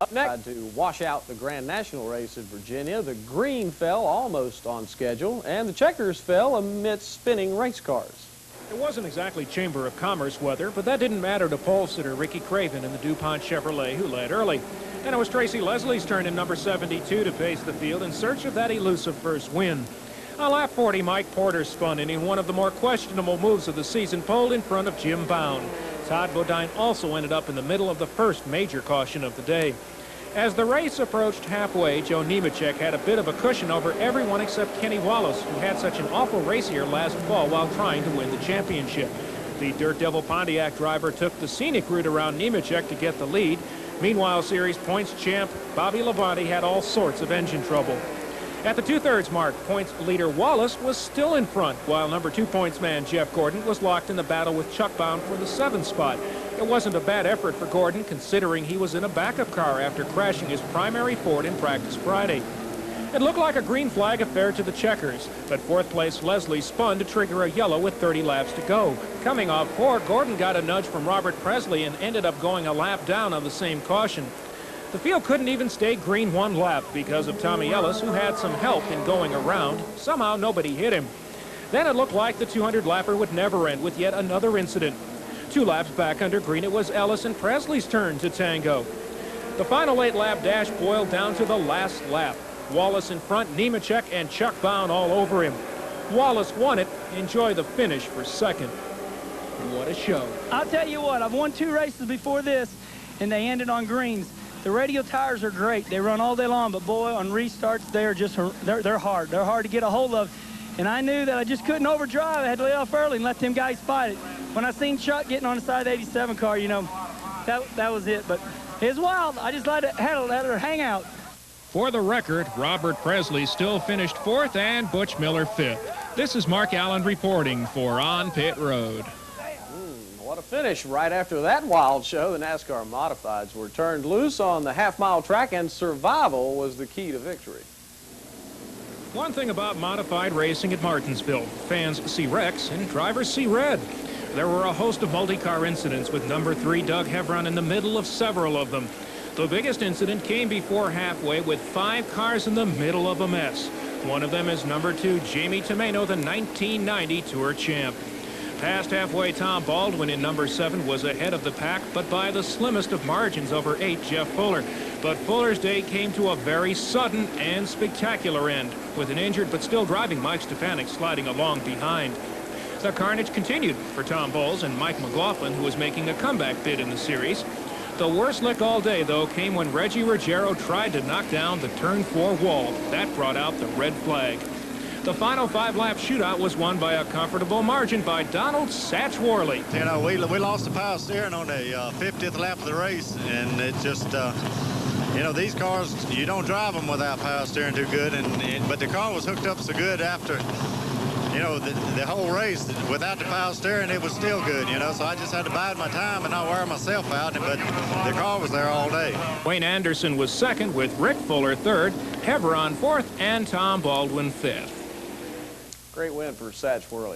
Up next, to wash out the Grand National race in Virginia, the green fell almost on schedule, and the checkers fell amidst spinning race cars. It wasn't exactly Chamber of Commerce weather, but that didn't matter to pole sitter Ricky Craven in the DuPont Chevrolet, who led early. And it was Tracy Leslie's turn in number 72 to pace the field in search of that elusive first win. On lap 40, Mike Porter spun in one of the more questionable moves of the season, pole in front of Jim Bound. Todd Bodine also ended up in the middle of the first major caution of the day. As the race approached halfway, Joe Nemechek had a bit of a cushion over everyone except Kenny Wallace, who had such an awful race here last fall while trying to win the championship. The Dirt Devil Pontiac driver took the scenic route around Nemechek to get the lead. Meanwhile, series points champ Bobby Labonte had all sorts of engine trouble. At the two-thirds mark, points leader Wallace was still in front, while number 2 points man Jeff Gordon was locked in the battle with Chuck Bound for the 7th spot. It wasn't a bad effort for Gordon, considering he was in a backup car after crashing his primary Ford in practice Friday. It looked like a green flag affair to the checkers, but fourth place Leslie spun to trigger a yellow with 30 laps to go. Coming off 4, Gordon got a nudge from Robert Presley and ended up going a lap down on the same caution. The field couldn't even stay green one lap because of Tommy Ellis, who had some help in going around. Somehow nobody hit him. Then it looked like the 200-lapper would never end with yet another incident. 2 laps back under green, it was Ellis and Presley's turn to tango. The final 8-lap dash boiled down to the last lap. Wallace in front, Nemechek and Chuck Bound all over him. Wallace won it. Enjoy the finish for second. What a show. I'll tell you what, I've won 2 races before this, and they ended on greens. The radial tires are great. They run all day long, but boy, on restarts, they're hard. They're hard to get a hold of. And I knew that I just couldn't overdrive. I had to lay off early and let them guys fight it. When I seen Chuck getting on the side of the 87 car, you know, that was it. But it was wild. I just let her hang out. For the record, Robert Presley still finished 4th and Butch Miller 5th. This is Mark Allen reporting for On Pit Road. What a finish. Right after that wild show, the NASCAR Modifieds were turned loose on the half-mile track, and survival was the key to victory. One thing about modified racing at Martinsville, fans see wrecks and drivers see red. There were a host of multi-car incidents with number 3 Doug Hevron in the middle of several of them. The biggest incident came before halfway with 5 cars in the middle of a mess. One of them is number 2 Jamie Tomeno, the 1990 Tour champ. Past halfway, Tom Baldwin in number 7 was ahead of the pack, but by the slimmest of margins over 8 Jeff Fuller. But Fuller's day came to a very sudden and spectacular end, with an injured but still driving Mike Stefanik sliding along behind. The carnage continued for Tom Bowles and Mike McLaughlin, who was making a comeback bid in the series. The worst lick all day, though, came when Reggie Ruggiero tried to knock down the turn 4 wall. That brought out the red flag. The final 5-lap shootout was won by a comfortable margin by Donald Satch Worley. You know, we lost the power steering on the 50th lap of the race, and it just, you know, these cars, you don't drive them without power steering too good, but the car was hooked up so good after, you know, the whole race. Without the power steering, it was still good, you know, so I just had to bide my time and not wear myself out, but the car was there all day. Wayne Anderson was second, with Rick Fuller third, Hevron fourth, and Tom Baldwin fifth. Great win for Satch Worley.